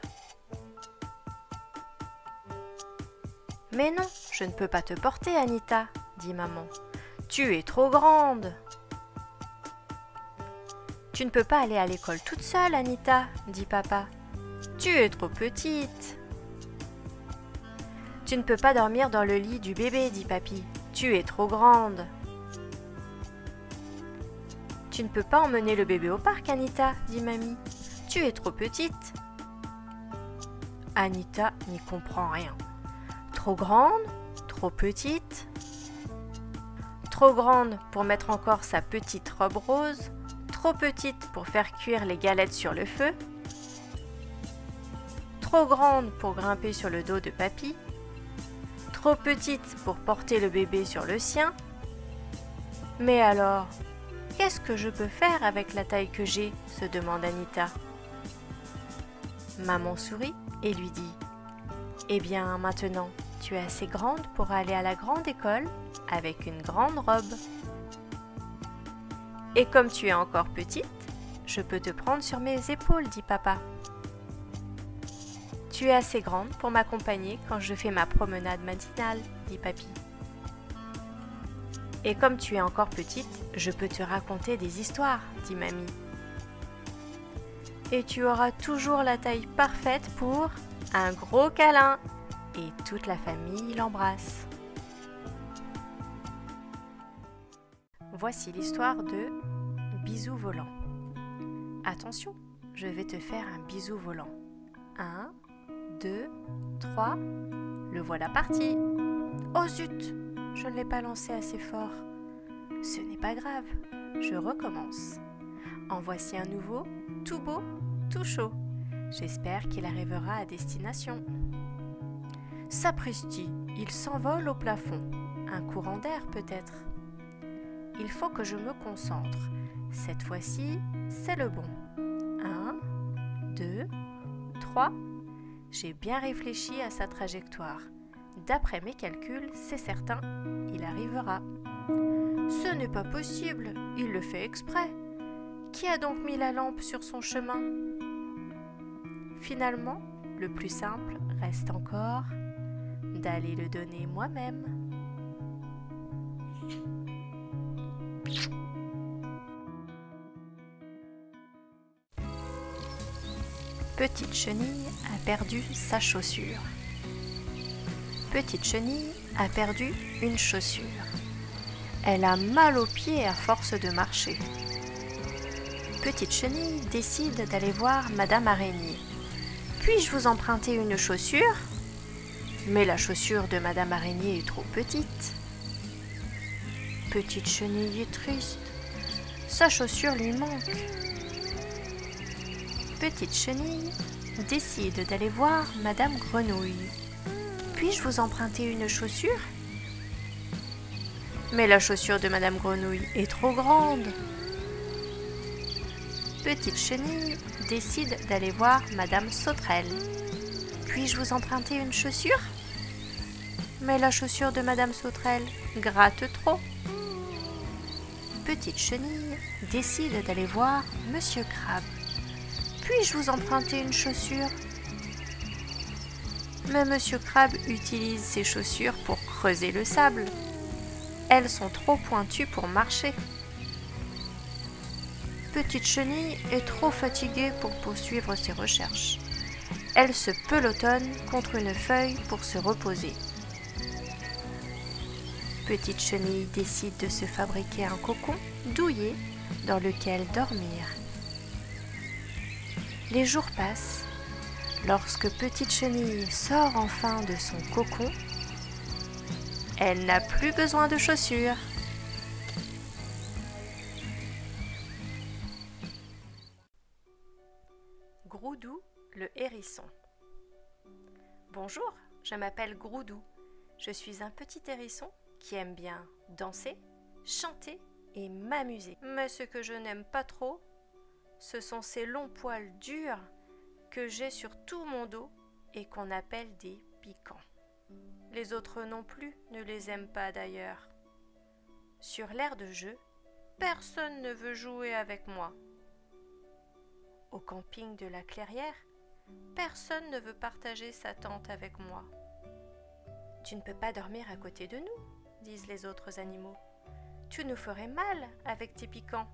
Mais non, je ne peux pas te porter, Anita, dit maman. Tu es trop grande. Tu ne peux pas aller à l'école toute seule, Anita, dit papa. Tu es trop petite. Tu ne peux pas dormir dans le lit du bébé, dit papy. Tu es trop grande. Tu ne peux pas emmener le bébé au parc, Anita, dit mamie. Tu es trop petite. Anita n'y comprend rien. Trop grande, trop petite. Trop grande pour mettre encore sa petite robe rose. Trop petite pour faire cuire les galettes sur le feu. Trop grande pour grimper sur le dos de papy. Trop petite pour porter le bébé sur le sien. Mais alors, qu'est-ce que je peux faire avec la taille que j'ai ? Se demande Anita. Maman sourit et lui dit : Eh bien, maintenant, tu es assez grande pour aller à la grande école avec une grande robe. Et comme tu es encore petite, je peux te prendre sur mes épaules, dit papa. Tu es assez grande pour m'accompagner quand je fais ma promenade matinale, dit papy. Et comme tu es encore petite, je peux te raconter des histoires, dit mamie. Et tu auras toujours la taille parfaite pour un gros câlin. Et toute la famille l'embrasse. Voici l'histoire de Bisou volant. Attention, je vais te faire un bisou volant. 1, 2, 3, le voilà parti. Oh zut, je ne l'ai pas lancé assez fort. Ce n'est pas grave, je recommence. En voici un nouveau, tout beau, tout chaud. J'espère qu'il arrivera à destination. Sapristi, il s'envole au plafond. Un courant d'air peut-être. Il faut que je me concentre. Cette fois-ci, c'est le bon. 1, 2, 3. J'ai bien réfléchi à sa trajectoire. D'après mes calculs, c'est certain, il arrivera. Ce n'est pas possible, il le fait exprès. Qui a donc mis la lampe sur son chemin ? Finalement, le plus simple reste encore d'aller le donner moi-même. Petite Chenille a perdu sa chaussure. Petite Chenille a perdu une chaussure. Elle a mal aux pieds à force de marcher. Petite Chenille décide d'aller voir Madame Araignée. « Puis-je vous emprunter une chaussure ?» Mais la chaussure de Madame Araignée est trop petite. Petite Chenille est triste. Sa chaussure lui manque. Petite Chenille décide d'aller voir Madame Grenouille. Puis-je vous emprunter une chaussure ? Mais la chaussure de Madame Grenouille est trop grande. Petite Chenille décide d'aller voir Madame Sauterelle. Puis-je vous emprunter une chaussure ? Mais la chaussure de Madame Sauterelle gratte trop. Petite Chenille décide d'aller voir Monsieur Crabe. Puis-je vous emprunter une chaussure ? Mais Monsieur Crabe utilise ses chaussures pour creuser le sable. Elles sont trop pointues pour marcher. Petite Chenille est trop fatiguée pour poursuivre ses recherches. Elle se pelotonne contre une feuille pour se reposer. Petite Chenille décide de se fabriquer un cocon douillet dans lequel dormir. Les jours passent. Lorsque Petite Chenille sort enfin de son cocon, elle n'a plus besoin de chaussures. Groudou, le hérisson. Bonjour, je m'appelle Groudou. Je suis un petit hérisson qui aime bien danser, chanter et m'amuser. Mais ce que je n'aime pas trop, ce sont ces longs poils durs que j'ai sur tout mon dos et qu'on appelle des piquants. Les autres non plus ne les aiment pas d'ailleurs. Sur l'aire de jeu, personne ne veut jouer avec moi. Au camping de la Clairière, personne ne veut partager sa tente avec moi. Tu ne peux pas dormir à côté de nous, disent les autres animaux. Tu nous ferais mal avec tes piquants.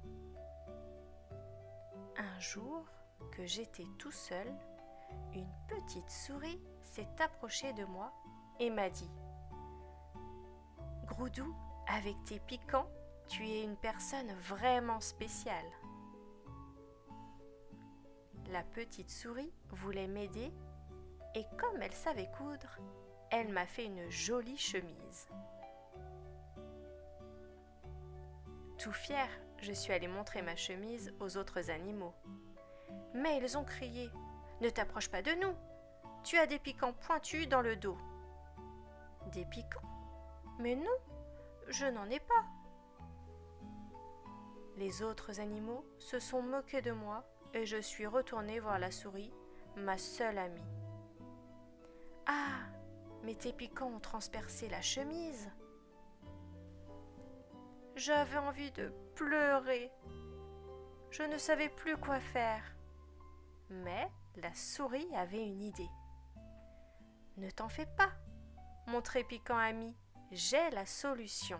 Un jour que j'étais tout seul, une petite souris s'est approchée de moi et m'a dit « Groudou, avec tes piquants, tu es une personne vraiment spéciale. » La petite souris voulait m'aider et comme elle savait coudre, elle m'a fait une jolie chemise. Tout fière, je suis allée montrer ma chemise aux autres animaux. Mais ils ont crié « Ne t'approche pas de nous, tu as des piquants pointus dans le dos. » Des piquants ? Mais non, je n'en ai pas. Les autres animaux se sont moqués de moi et je suis retournée voir la souris, ma seule amie. « Ah, mais tes piquants ont transpercé la chemise. » J'avais envie de pleurer. Je ne savais plus quoi faire. Mais la souris avait une idée. « Ne t'en fais pas, mon très piquant ami, j'ai la solution. »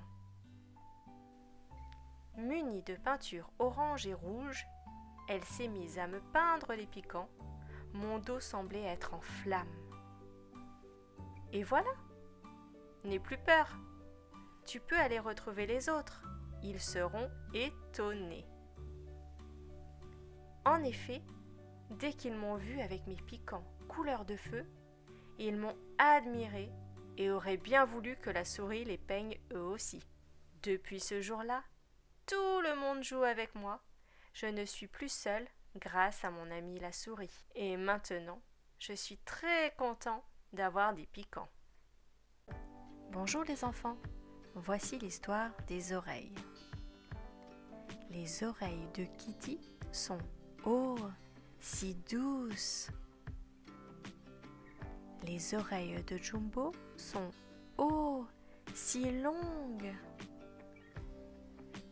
Munie de peinture orange et rouge, elle s'est mise à me peindre les piquants. Mon dos semblait être en flammes. Et voilà, n'aie plus peur. Tu peux aller retrouver les autres. Ils seront étonnés. En effet, dès qu'ils m'ont vue avec mes piquants couleur de feu, ils m'ont admirée et auraient bien voulu que la souris les peigne eux aussi. Depuis ce jour-là, tout le monde joue avec moi. Je ne suis plus seule grâce à mon amie la souris. Et maintenant, je suis très content d'avoir des piquants. Bonjour les enfants, voici l'histoire des oreilles. Les oreilles de Kitty sont oh, si douces. Les oreilles de Jumbo sont oh, si longues.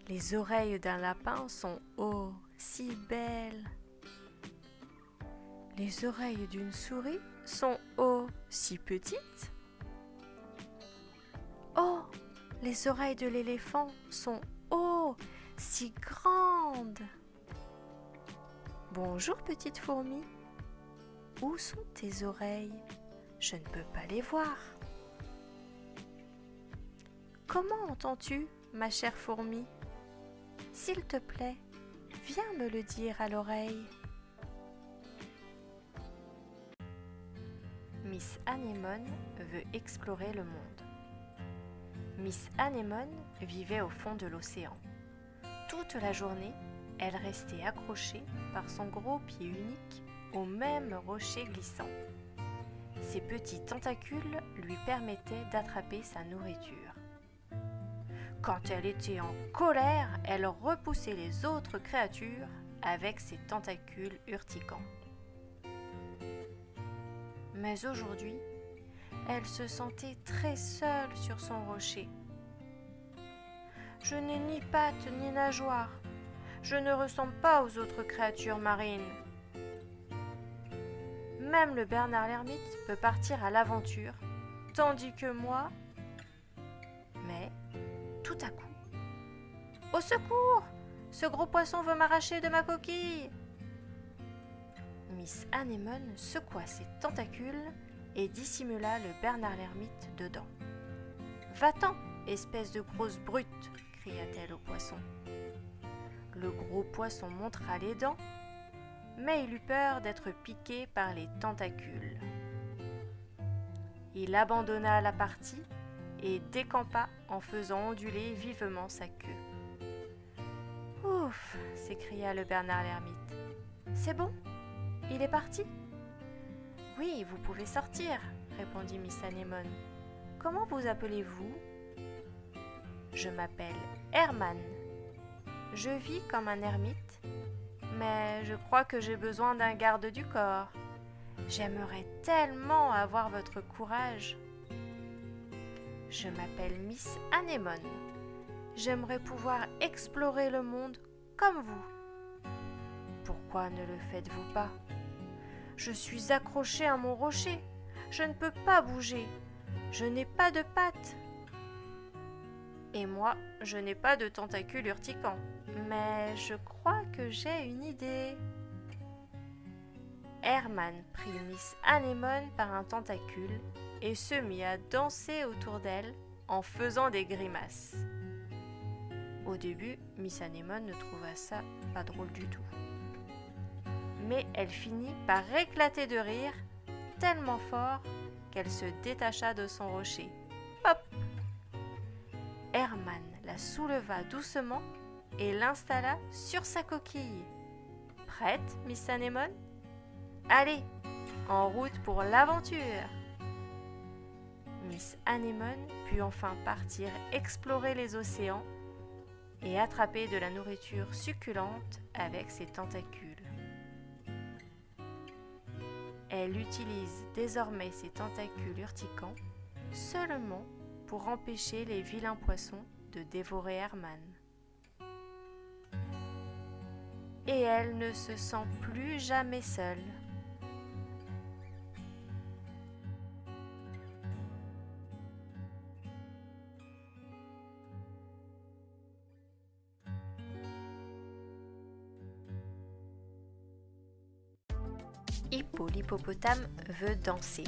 Les oreilles d'un lapin sont oh, si belles. Les oreilles d'une souris sont oh, si petites. Oh, les oreilles de l'éléphant sont oh, si grandes. Bonjour petite fourmi. Où sont tes oreilles ? Je ne peux pas les voir. Comment entends-tu, ma chère fourmi ? S'il te plaît, viens me le dire à l'oreille. Miss Anémone veut explorer le monde. Miss Anémone vivait au fond de l'océan. Toute la journée, elle restait accrochée par son gros pied unique au même rocher glissant. Ses petits tentacules lui permettaient d'attraper sa nourriture. Quand elle était en colère, elle repoussait les autres créatures avec ses tentacules urticants. Mais aujourd'hui, elle se sentait très seule sur son rocher. « Je n'ai ni pattes ni nageoires. Je ne ressemble pas aux autres créatures marines. » Même le Bernard l'ermite peut partir à l'aventure, tandis que moi... Mais, tout à coup... « Au secours! Ce gros poisson veut m'arracher de ma coquille !» Miss Anémone secoua ses tentacules et dissimula le Bernard l'ermite dedans. « Va-t'en, espèce de grosse brute !» cria-t-elle au poisson. Le gros poisson montra les dents, mais il eut peur d'être piqué par les tentacules. Il abandonna la partie et décampa en faisant onduler vivement sa queue. « Ouf !» s'écria le Bernard l'ermite. « C'est bon ? Il est parti ? » « Oui, vous pouvez sortir, » répondit Miss Anémone. « Comment vous appelez-vous ? » « Je m'appelle Herman. Je vis comme un ermite, mais je crois que j'ai besoin d'un garde du corps. J'aimerais tellement avoir votre courage. » « Je m'appelle Miss Anémone. J'aimerais pouvoir explorer le monde comme vous. » « Pourquoi ne le faites-vous pas ? Je suis accrochée à mon rocher. Je ne peux pas bouger. Je n'ai pas de pattes. Et moi, je n'ai pas de tentacules urticants. Mais je crois que j'ai une idée. Herman prit Miss Anémone par un tentacule et se mit à danser autour d'elle en faisant des grimaces. Au début, Miss Anémone ne trouva ça pas drôle du tout. Mais elle finit par éclater de rire tellement fort qu'elle se détacha de son rocher. Hop ! Herman la souleva doucement et l'installa sur sa coquille. « Prête, Miss Anémone ? Allez, en route pour l'aventure !» Miss Anémone put enfin partir explorer les océans et attraper de la nourriture succulente avec ses tentacules. Elle utilise désormais ses tentacules urticants seulement pour empêcher les vilains poissons de dévorer Herman. Et elle ne se sent plus jamais seule. Hippo l'hippopotame veut danser.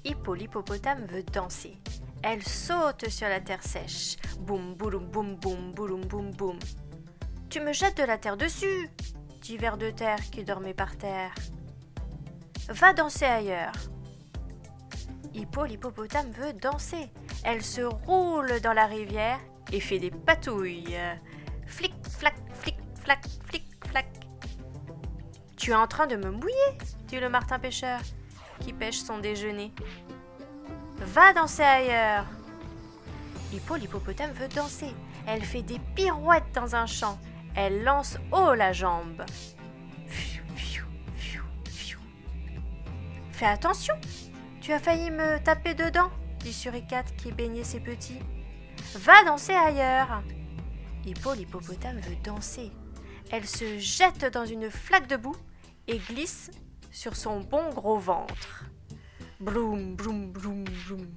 Hippo l'hippopotame veut danser. Elle saute sur la terre sèche. Boum, boum, boum, boum, boum, boum, boum. « Tu me jettes de la terre dessus !» dit Ver de Terre qui dormait par terre. « Va danser ailleurs !» Hippo l'hippopotame veut danser. Elle se roule dans la rivière et fait des patouilles. Flic, flac, flic, flac, flic, flac. « Tu es en train de me mouiller !» dit le martin pêcheur qui pêche son déjeuner. « Va danser ailleurs !» Hippo l'hippopotame veut danser. Elle fait des pirouettes dans un champ. Elle lance haut la jambe. « Fais attention, tu as failli me taper dedans !» dit Suricate qui baignait ses petits. « Va danser ailleurs !» Hippo l'hippopotame veut danser. Elle se jette dans une flaque de boue et glisse sur son bon gros ventre. Bloum, bloum, bloum, bloum.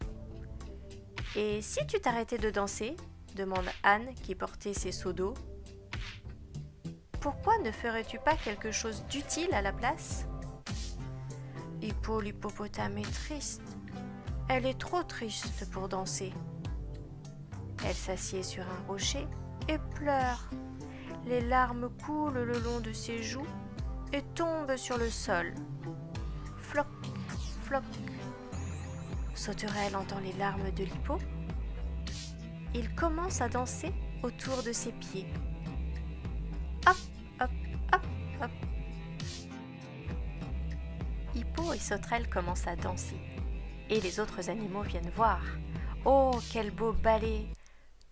« Et si tu t'arrêtais de danser ?» demande Anne qui portait ses seaux d'eau. « Pourquoi ne ferais-tu pas quelque chose d'utile à la place ?» Hippo l'hippopotame est triste. Elle est trop triste pour danser. Elle s'assied sur un rocher et pleure. Les larmes coulent le long de ses joues et tombent sur le sol. floc, floc. Sauterelle entend les larmes de l'hippo. Il commence à danser autour de ses pieds. Hop, hop, hop, hop. Hippo et sauterelle commencent à danser. Et les autres animaux viennent voir. Oh, quel beau ballet!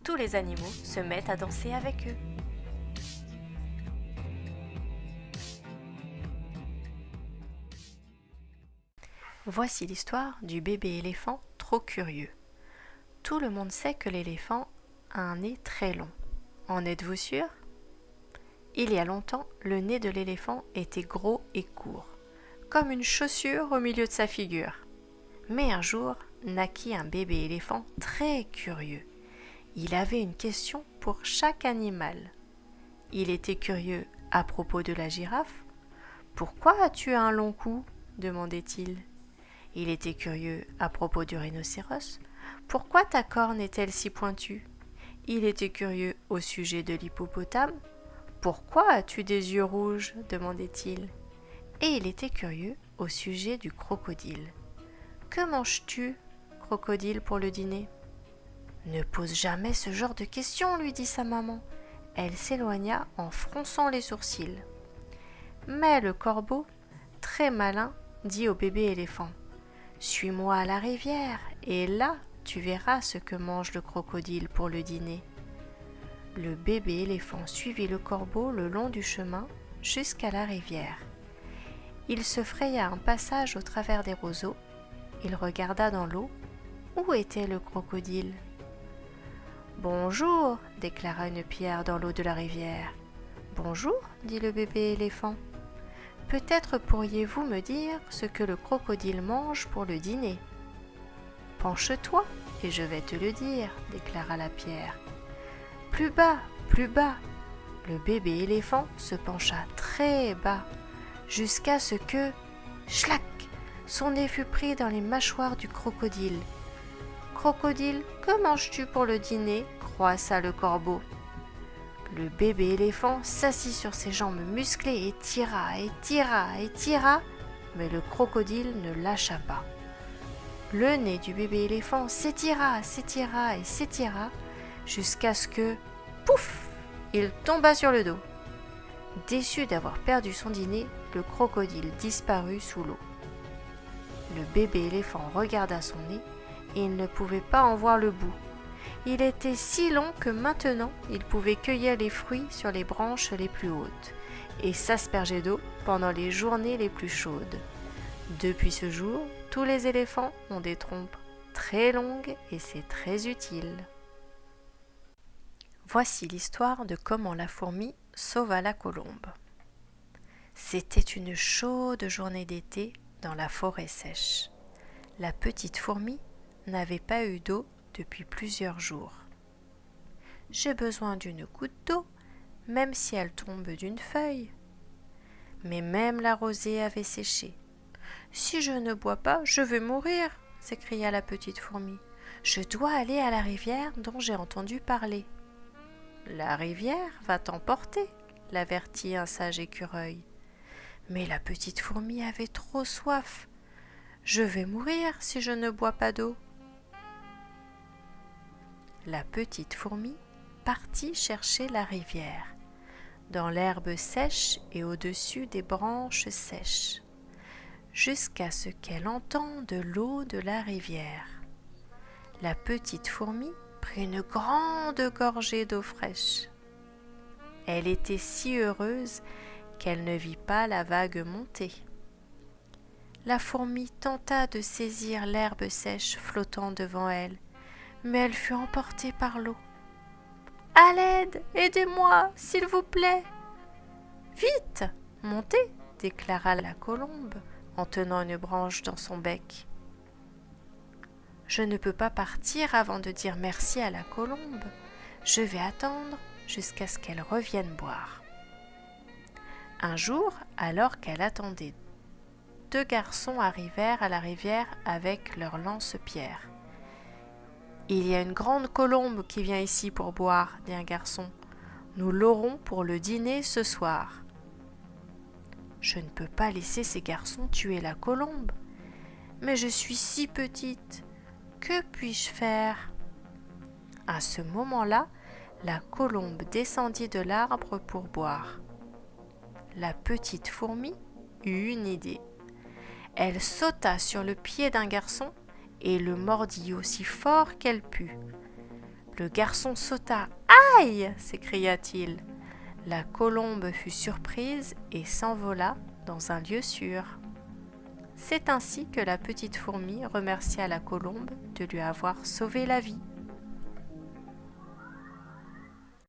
Tous les animaux se mettent à danser avec eux. Voici l'histoire du bébé éléphant trop curieux. Tout le monde sait que l'éléphant a un nez très long. En êtes-vous sûr? Il y a longtemps, le nez de l'éléphant était gros et court, comme une chaussure au milieu de sa figure. Mais un jour, naquit un bébé éléphant très curieux. Il avait une question pour chaque animal. Il était curieux à propos de la girafe. « Pourquoi as-tu un long cou ?» demandait-il. Il était curieux à propos du rhinocéros. « Pourquoi ta corne est-elle si pointue ?» Il était curieux au sujet de l'hippopotame. « Pourquoi as-tu des yeux rouges ?» demandait-il. Et il était curieux au sujet du crocodile. « Que manges-tu, crocodile, pour le dîner ?» « Ne pose jamais ce genre de questions, lui dit sa maman. Elle s'éloigna en fronçant les sourcils. Mais le corbeau, très malin, dit au bébé éléphant : « Suis-moi à la rivière, et là, tu verras ce que mange le crocodile pour le dîner. » Le bébé éléphant suivit le corbeau le long du chemin jusqu'à la rivière. Il se fraya un passage au travers des roseaux. Il regarda dans l'eau. Où était le crocodile ? « Bonjour, déclara une pierre dans l'eau de la rivière. « Bonjour, dit le bébé éléphant. Peut-être pourriez-vous me dire ce que le crocodile mange pour le dîner. »« Penche-toi et je vais te le dire, déclara la pierre. Plus bas, plus bas. Le bébé éléphant se pencha très bas, jusqu'à ce que, schlac, son nez fut pris dans les mâchoires du crocodile. « Crocodile, que manges-tu pour le dîner ?» croissa le corbeau. Le bébé éléphant s'assit sur ses jambes musclées et tira, et tira, et tira, mais le crocodile ne lâcha pas. Le nez du bébé éléphant s'étira, s'étira et s'étira, jusqu'à ce que, pouf, il tomba sur le dos. Déçu d'avoir perdu son dîner, le crocodile disparut sous l'eau. Le bébé éléphant regarda son nez et il ne pouvait pas en voir le bout. Il était si long que maintenant il pouvait cueillir les fruits sur les branches les plus hautes et s'asperger d'eau pendant les journées les plus chaudes. Depuis ce jour, tous les éléphants ont des trompes très longues et c'est très utile. Voici l'histoire de comment la fourmi sauva la colombe. C'était une chaude journée d'été dans la forêt sèche. La petite fourmi n'avait pas eu d'eau depuis plusieurs jours. « J'ai besoin d'une goutte d'eau, même si elle tombe d'une feuille. » Mais même la rosée avait séché. « Si je ne bois pas, je vais mourir !» s'écria la petite fourmi. « Je dois aller à la rivière dont j'ai entendu parler. »« La rivière va t'emporter, » l'avertit un sage écureuil. Mais la petite fourmi avait trop soif. « Je vais mourir si je ne bois pas d'eau. » La petite fourmi partit chercher la rivière, dans l'herbe sèche et au-dessus des branches sèches, jusqu'à ce qu'elle entende l'eau de la rivière. La petite fourmi prit une grande gorgée d'eau fraîche. Elle était si heureuse qu'elle ne vit pas la vague monter. La fourmi tenta de saisir l'herbe sèche flottant devant elle, mais elle fut emportée par l'eau. « À l'aide, aidez-moi, s'il vous plaît !»« Vite, montez !» déclara la colombe en tenant une branche dans son bec. « Je ne peux pas partir avant de dire merci à la colombe. Je vais attendre jusqu'à ce qu'elle revienne boire. » Un jour, alors qu'elle attendait, 2 garçons arrivèrent à la rivière avec leurs lance-pierres. « Il y a une grande colombe qui vient ici pour boire, dit un garçon. Nous l'aurons pour le dîner ce soir. » « Je ne peux pas laisser ces garçons tuer la colombe. Mais je suis si petite. Que puis-je faire ? À ce moment-là, la colombe descendit de l'arbre pour boire. La petite fourmi eut une idée. Elle sauta sur le pied d'un garçon et le mordit aussi fort qu'elle put. Le garçon sauta. « Aïe !» s'écria-t-il. La colombe fut surprise et s'envola dans un lieu sûr. C'est ainsi que la petite fourmi remercia la colombe de lui avoir sauvé la vie.